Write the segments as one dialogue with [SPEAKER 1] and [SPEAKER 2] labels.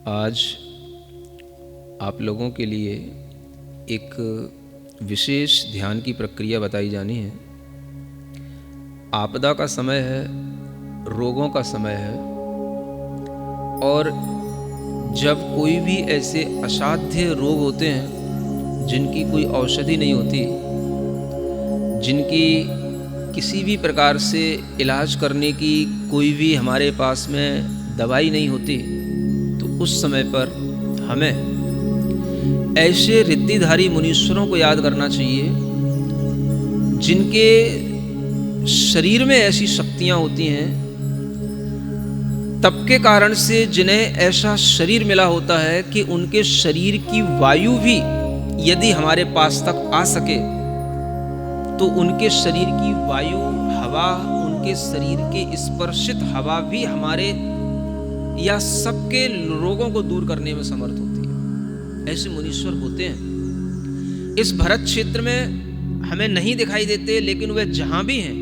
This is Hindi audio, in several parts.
[SPEAKER 1] आज आप लोगों के लिए एक विशेष ध्यान की प्रक्रिया बताई जानी है। आपदा का समय है, रोगों का समय है, और जब कोई भी ऐसे असाध्य रोग होते हैं जिनकी कोई औषधि नहीं होती, जिनकी किसी भी प्रकार से इलाज करने की कोई भी हमारे पास में दवाई नहीं होती, तो उस समय पर हमें ऐसे रिद्धिधारी मुनीश्वरों को याद करना चाहिए जिनके शरीर में ऐसी शक्तियां होती हैं, तब के कारण से जिन्हें ऐसा शरीर मिला होता है कि उनके शरीर की वायु भी यदि हमारे पास तक आ सके तो उनके शरीर की वायु, हवा, उनके शरीर के स्पर्शित हवा भी हमारे या सबके रोगों को दूर करने में समर्थ होती है। ऐसे मुनीश्वर होते हैं। इस भरत क्षेत्र में हमें नहीं दिखाई देते, लेकिन वे जहां भी हैं,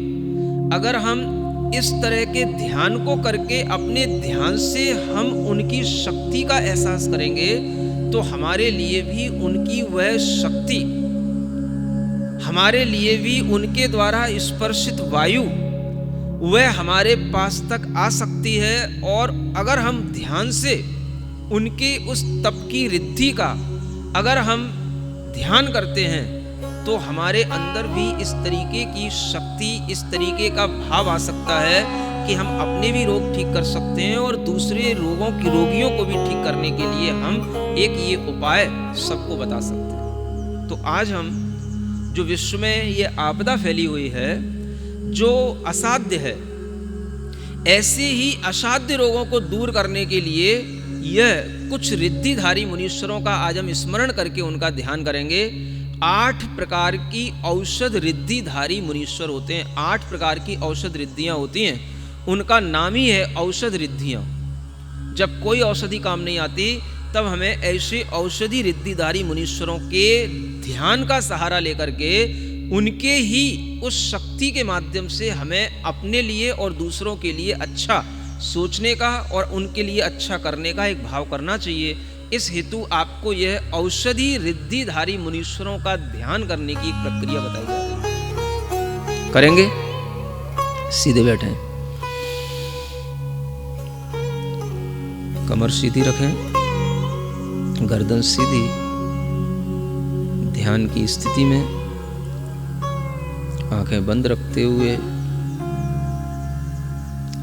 [SPEAKER 1] अगर हम इस तरह के ध्यान को करके अपने ध्यान से हम उनकी शक्ति का एहसास करेंगे तो हमारे लिए भी उनकी वह शक्ति, हमारे लिए भी उनके द्वारा स्पर्शित वायु वह हमारे पास तक आ सकती है। और अगर हम ध्यान से उनके उस तप की रिद्धि का अगर हम ध्यान करते हैं तो हमारे अंदर भी इस तरीके की शक्ति, इस तरीके का भाव आ सकता है कि हम अपने भी रोग ठीक कर सकते हैं और दूसरे रोगियों को भी ठीक करने के लिए हम एक ये उपाय सबको बता सकते हैं। तो आज हम जो विश्व में ये आपदा फैली हुई है, जो असाध्य है, ऐसे ही असाध्य रोगों को दूर करने के लिए यह कुछ रिद्धिधारी मुनीश्वरों का आज हम स्मरण करके उनका ध्यान करेंगे। 8 प्रकार की औषध रिद्धिधारी मुनीश्वर होते हैं। 8 प्रकार की औषध रिद्धियां होती हैं, उनका नाम ही है औषध रिद्धियां। जब कोई औषधि काम नहीं आती तब हमें ऐसे औषधि रिद्धिधारी मुनीश्वरों के ध्यान का सहारा लेकर के उनके ही उस शक्ति के माध्यम से हमें अपने लिए और दूसरों के लिए अच्छा सोचने का और उनके लिए अच्छा करने का एक भाव करना चाहिए। इस हेतु आपको यह औषधि रिद्धिधारी मुनीश्वरों का ध्यान करने की एक प्रक्रिया बताई जा रही है। करेंगे? सीधे बैठें, कमर सीधी रखें, गर्दन सीधी, ध्यान की स्थिति में आंखें बंद रखते हुए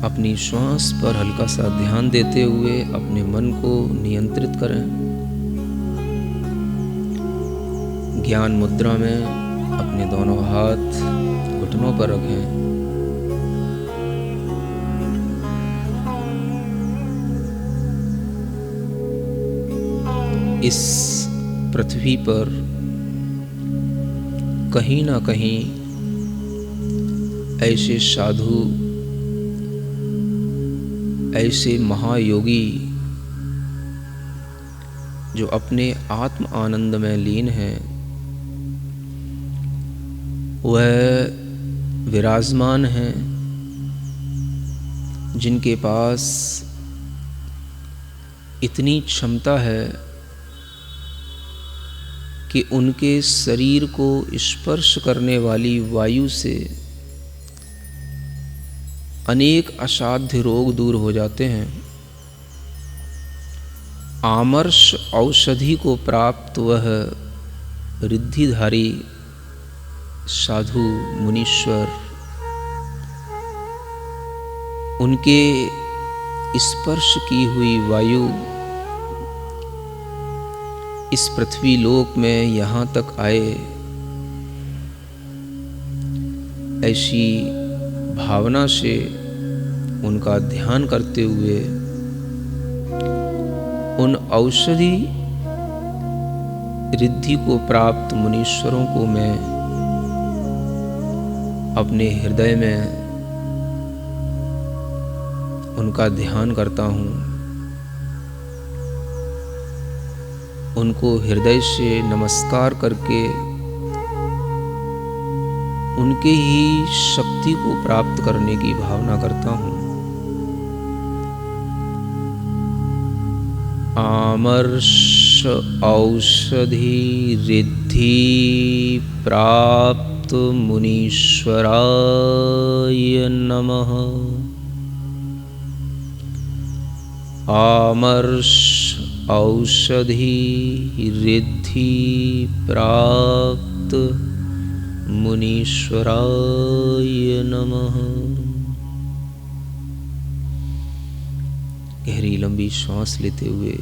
[SPEAKER 1] अपनी श्वास पर हल्का सा ध्यान देते हुए अपने मन को नियंत्रित करें। ज्ञान मुद्रा में अपने दोनों हाथ घुटनों पर रखें। इस पृथ्वी पर कहीं ना कहीं ऐसे साधु, ऐसे महायोगी जो अपने आत्म आनंद में लीन हैं, वह विराजमान हैं, जिनके पास इतनी क्षमता है कि उनके शरीर को स्पर्श करने वाली वायु से अनेक असाध्य रोग दूर हो जाते हैं। आमर्ष औषधि को प्राप्त वह रिद्धिधारी साधु मुनीश्वर उनके स्पर्श की हुई वायु इस पृथ्वी लोक में यहाँ तक आए, ऐसी भावना से उनका ध्यान करते हुए उन औषधि रिद्धि को प्राप्त मुनीश्वरों को मैं अपने हृदय में उनका ध्यान करता हूँ। उनको हृदय से नमस्कार करके उनके ही शक्ति को प्राप्त करने की भावना करता हूँ। आमर्ष औषधि रिद्धि प्राप्त मुनीश्वराय नमः। आमर्ष औषधि रिद्धि प्राप्त मुनीश्वराय नमः। गहरी लंबी श्वास लेते हुए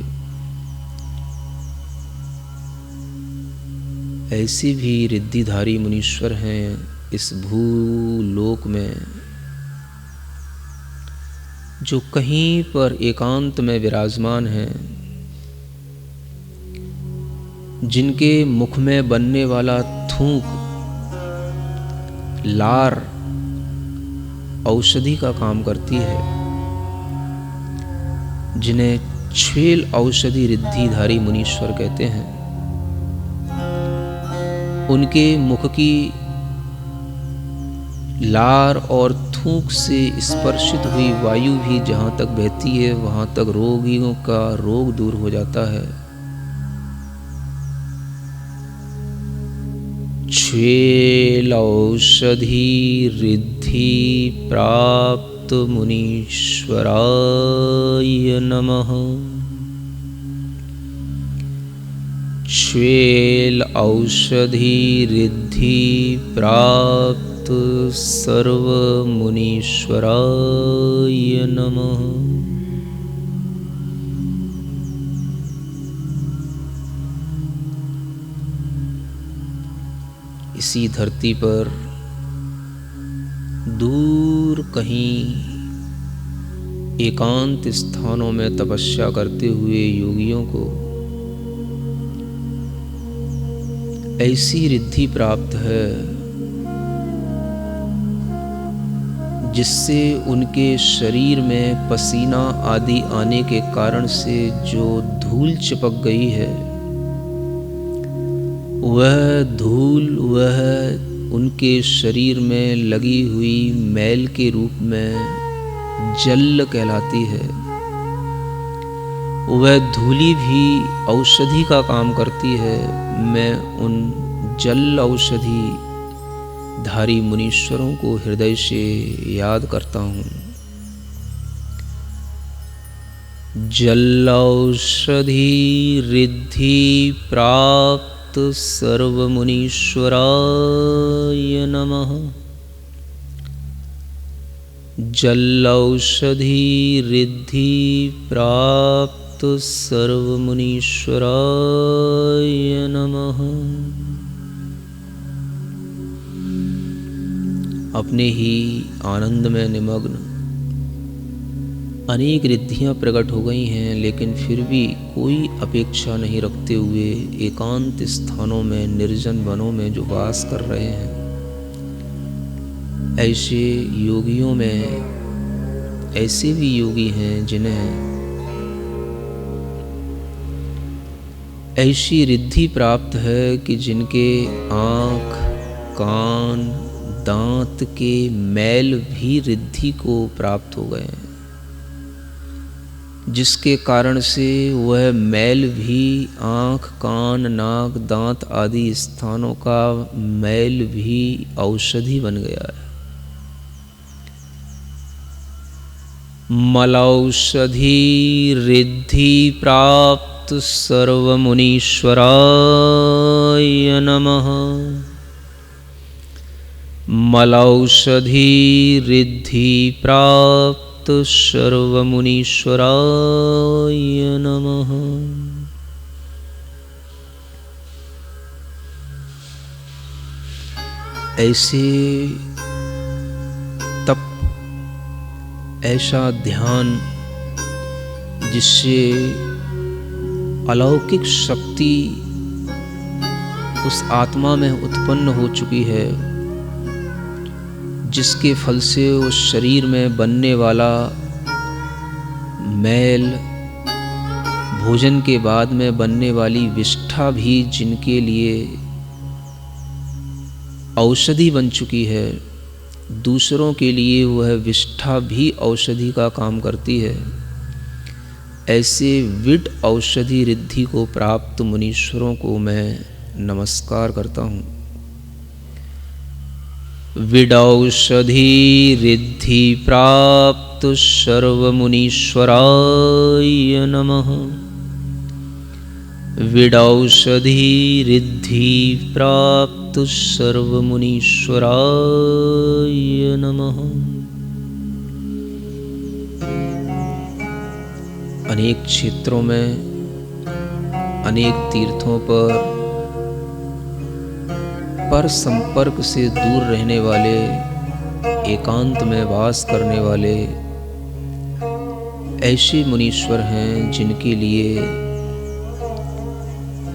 [SPEAKER 1] ऐसे भी रिद्धिधारी मुनीश्वर हैं इस भूलोक में, जो कहीं पर एकांत में विराजमान हैं, जिनके मुख में बनने वाला थूक लार औषधि का काम करती है, जिन्हें छेल औषधि रिद्धिधारी मुनीश्वर कहते हैं। उनके मुख की लार और थूक से स्पर्शित हुई वायु भी जहाँ तक बहती है वहाँ तक रोगियों का रोग दूर हो जाता है। छेल औषधि रिद्धि प्राप्त मुनीश्वराय नमः। छेल औषधि रिद्धि प्राप्त सर्व मुनीश्वराय नमः। इसी धरती पर दूर कहीं एकांत स्थानों में तपस्या करते हुए योगियों को ऐसी रिद्धि प्राप्त है जिससे उनके शरीर में पसीना आदि आने के कारण से जो धूल चिपक गई है, वह धूल वह उनके शरीर में लगी हुई मैल के रूप में जल कहलाती है। वह धूली भी औषधि का काम करती है। मैं उन जल औषधि धारी मुनीश्वरों को हृदय से याद करता हूँ। जल औषधि रिद्धि प्राप्त सर्व मुनीश्वराय नमः। जल औषधि रिद्धि प्राप्त सर्व मुनीश्वराय नमः। अपने ही आनंद में निमग्न अनेक रिद्धियां प्रकट हो गई हैं, लेकिन फिर भी कोई अपेक्षा नहीं रखते हुए एकांत स्थानों में निर्जन वनों में जो वास कर रहे हैं, ऐसे योगियों में ऐसे भी योगी हैं जिन्हें ऐसी रिद्धि प्राप्त है कि जिनके आँख, कान, दांत के मैल भी रिद्धि को प्राप्त हो गए हैं, जिसके कारण से वह मैल भी आँख, कान, नाक, दांत आदि स्थानों का मैल भी औषधि बन गया है। मलौषधि रिद्धि प्राप्त सर्व मुनीश्वराय नमः। मलौषधि रिद्धि प्राप्त सर्व मुनीश्वराय नमः। ऐसे तप, ऐसा ध्यान जिससे अलौकिक शक्ति उस आत्मा में उत्पन्न हो चुकी है, जिसके फल से उस शरीर में बनने वाला मैल, भोजन के बाद में बनने वाली विष्ठा भी जिनके लिए औषधि बन चुकी है, दूसरों के लिए वह विष्ठा भी औषधि का काम करती है। ऐसे विड औषधि रिद्धि को प्राप्त मुनीश्वरों को मैं नमस्कार करता हूँ। विडौषधि रिद्धि प्राप्त सर्वमुनीश्वराय नमः। विडौषधि रिद्धि प्राप्त सर्वमुनीश्वराय नमः। अनेक क्षेत्रों में, अनेक तीर्थों पर संपर्क से दूर रहने वाले, एकांत में वास करने वाले ऐसे मुनीश्वर हैं जिनके लिए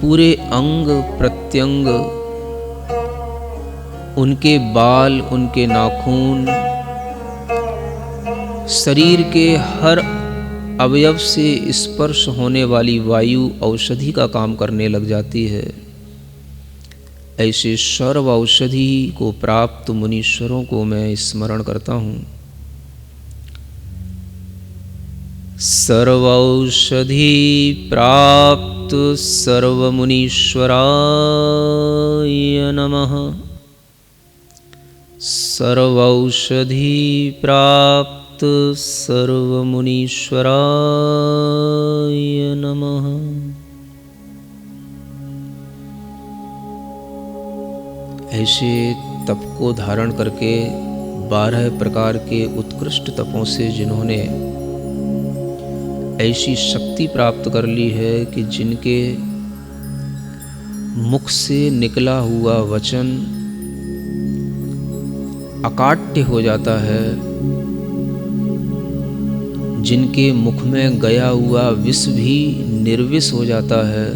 [SPEAKER 1] पूरे अंग प्रत्यंग, उनके बाल, उनके नाखून, शरीर के हर अवयव से स्पर्श होने वाली वायु औषधि का काम करने लग जाती है। ऐसे सर्व औषधि को प्राप्त मुनीश्वरों को मैं स्मरण करता हूँ। सर्वौषधि प्राप्त सर्वमुनीश्वराय नमः। सर्वौषधि प्राप्त सर्वमुनीश्वराय नमः। ऐसे तप को धारण करके 12 प्रकार के उत्कृष्ट तपों से जिन्होंने ऐसी शक्ति प्राप्त कर ली है कि जिनके मुख से निकला हुआ वचन अकाट्य हो जाता है, जिनके मुख में गया हुआ विष भी निर्विष हो जाता है,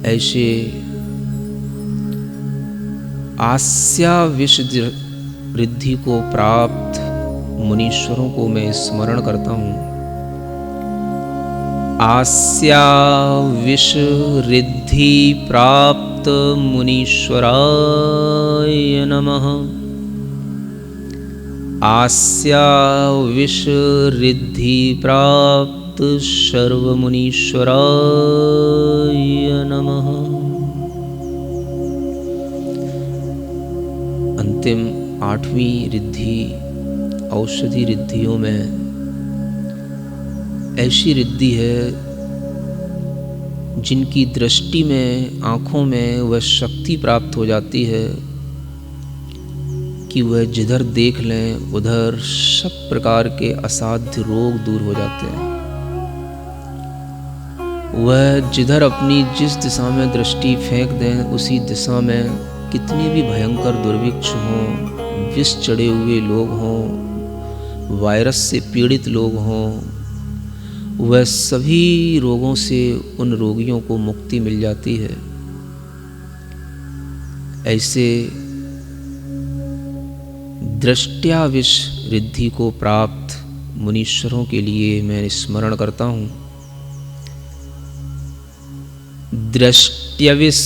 [SPEAKER 1] ऐसे आस्या विष रिद्धि को प्राप्त मुनीश्वरों को मैं स्मरण करता हूँ। आस्या विष रिद्धि प्राप्त मुनीश्वराय नमः। आस्या विष रिद्धि प्राप्त सर्वमुनीश्वराय नमः। अंतिम 8वीं रिद्धि औषधि रिद्धियों में ऐसी रिद्धि है जिनकी दृष्टि में, आँखों में वह शक्ति प्राप्त हो जाती है कि वह जिधर देख लें उधर सब प्रकार के असाध्य रोग दूर हो जाते हैं। वह जिधर अपनी जिस दिशा में दृष्टि फेंक दें उसी दिशा में कितने भी भयंकर दुर्भिक्ष हों, विष चढ़े हुए लोग हों, वायरस से पीड़ित लोग हों, वह सभी रोगों से उन रोगियों को मुक्ति मिल जाती है। ऐसे दृष्टया विष रिद्धि को प्राप्त मुनीश्वरों के लिए मैं स्मरण करता हूँ। दृष्ट्यविष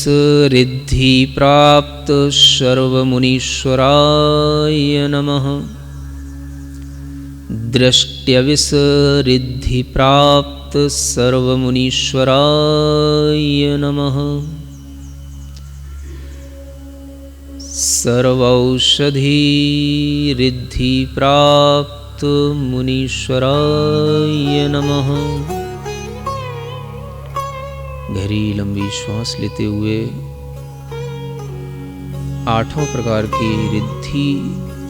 [SPEAKER 1] रिद्धि प्राप्त सर्वमुनीश्वराय नमः। दृष्ट्यविष रिद्धि प्राप्त सर्वमुनीश्वराय नमः। सर्वौषधि रिद्धि प्राप्त मुनीश्वराय नमः। गहरी लंबी श्वास लेते हुए 8 प्रकार की रिद्धि,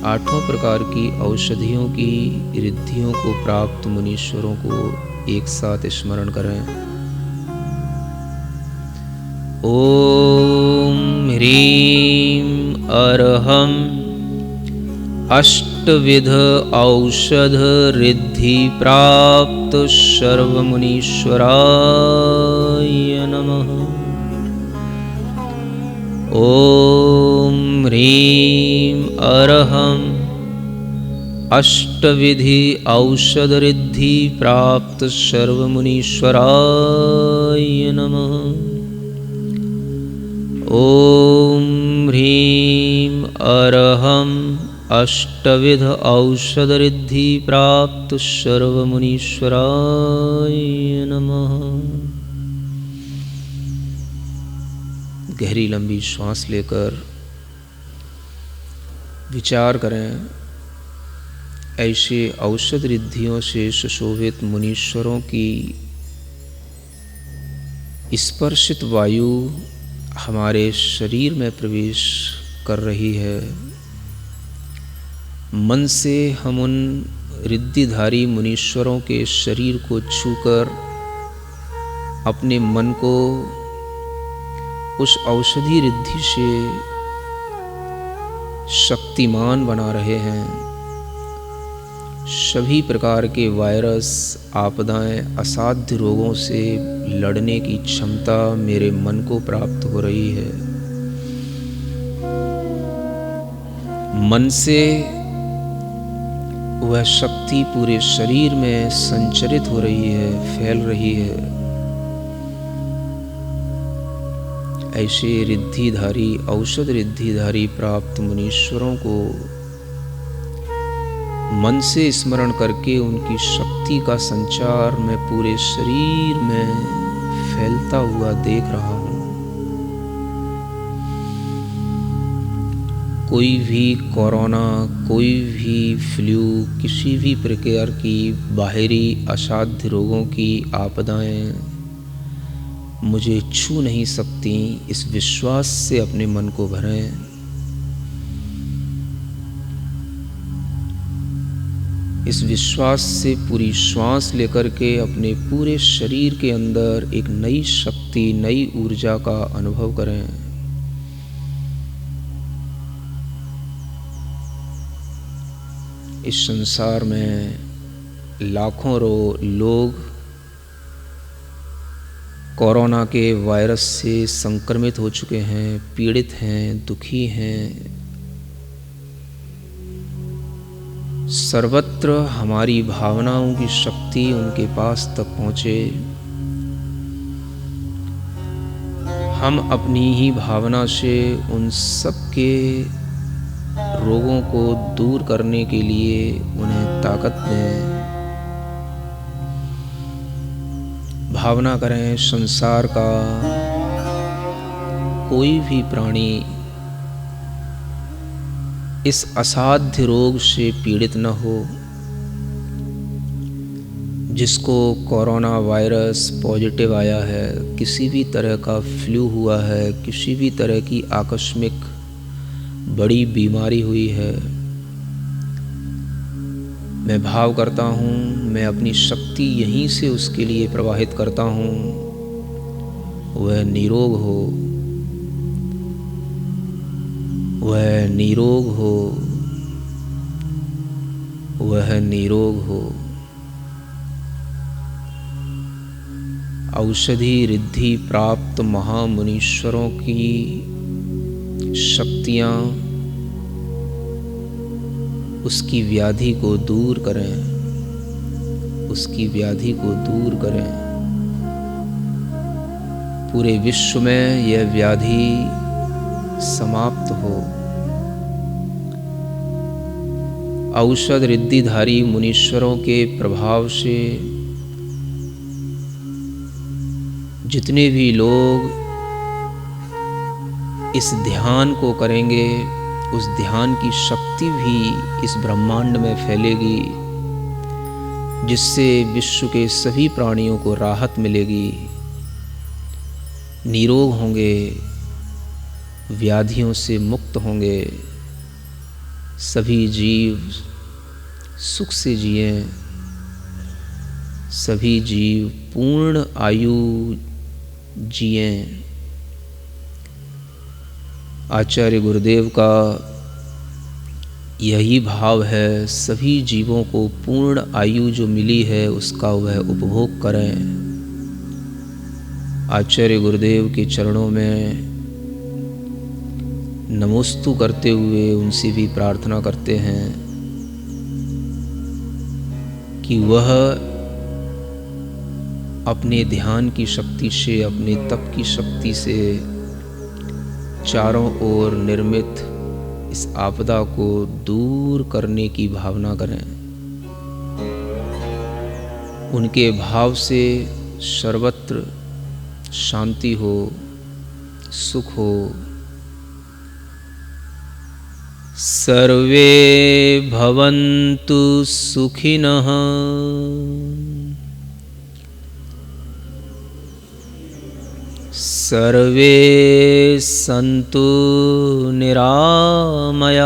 [SPEAKER 1] 8 प्रकार की औषधियों की रिद्धियों को प्राप्त मुनीश्वरों को एक साथ स्मरण करें। ओम ह्रीं अर्हं अष्टविध औषध रिद्धि प्राप्त सर्वमुनीश्वराय नमः। ओम ह्रीं अर्हं अष्टविधि औषध रिद्धि प्राप्त सर्वमुनीश्वराय नमः। ओम ह्रीं अर्हं अष्टविध औषधरिद्धि प्राप्त सर्वमुनीश्वराय नमः। गहरी लंबी श्वास लेकर विचार करें, ऐसे औषध रिद्धियों से सुशोभित मुनीश्वरों की स्पर्शित वायु हमारे शरीर में प्रवेश कर रही है। मन से हम उन रिद्धिधारी मुनीश्वरों के शरीर को छूकर अपने मन को उस औषधि रिद्धि से शक्तिमान बना रहे हैं। सभी प्रकार के वायरस, आपदाएं, असाध्य रोगों से लड़ने की क्षमता मेरे मन को प्राप्त हो रही है। मन से वह शक्ति पूरे शरीर में संचरित हो रही है, फैल रही है। ऐसे रिद्धिधारी, औषध रिद्धिधारी प्राप्त मुनीश्वरों को मन से स्मरण करके उनकी शक्ति का संचार मैं पूरे शरीर में फैलता हुआ देख रहा हूँ। कोई भी कोरोना, कोई भी फ्लू, किसी भी प्रकार की बाहरी असाध्य रोगों की आपदाएं मुझे छू नहीं सकती। इस विश्वास से अपने मन को भरें। इस विश्वास से पूरी श्वास लेकर के अपने पूरे शरीर के अंदर एक नई शक्ति, नई ऊर्जा का अनुभव करें। इस संसार में लाखों लोग कोरोना के वायरस से संक्रमित हो चुके हैं, पीड़ित हैं, दुखी हैं। सर्वत्र हमारी भावनाओं की शक्ति उनके पास तक पहुँचे। हम अपनी ही भावना से उन सब के रोगों को दूर करने के लिए उन्हें ताकत दें। भावना करें, संसार का कोई भी प्राणी इस असाध्य रोग से पीड़ित न हो। जिसको कोरोना वायरस पॉजिटिव आया है, किसी भी तरह का फ्लू हुआ है, किसी भी तरह की आकस्मिक बड़ी बीमारी हुई है, मैं भाव करता हूँ, मैं अपनी शक्ति यहीं से उसके लिए प्रवाहित करता हूँ। वह निरोग हो, वह निरोग हो, वह निरोग हो। औषधि रिद्धि प्राप्त महामुनीश्वरों की शक्तियाँ उसकी व्याधि को दूर करें, उसकी व्याधि को दूर करें। पूरे विश्व में यह व्याधि समाप्त हो। औषध रिद्धिधारी मुनीश्वरों के प्रभाव से जितने भी लोग इस ध्यान को करेंगे, उस ध्यान की शक्ति भी इस ब्रह्मांड में फैलेगी, जिससे विश्व के सभी प्राणियों को राहत मिलेगी, निरोग होंगे, व्याधियों से मुक्त होंगे। सभी जीव सुख से जिएं, सभी जीव पूर्ण आयु जिएं। आचार्य गुरुदेव का यही भाव है, सभी जीवों को पूर्ण आयु जो मिली है उसका वह उपभोग करें। आचार्य गुरुदेव के चरणों में नमोस्तु करते हुए उनसे भी प्रार्थना करते हैं कि वह अपने ध्यान की शक्ति से, अपने तप की शक्ति से चारों ओर निर्मित इस आपदा को दूर करने की भावना करें। उनके भाव से सर्वत्र शांति हो, सुख हो। सर्वे भवन्तु सुखिनः, सर्वे सन्तु निरामयाः।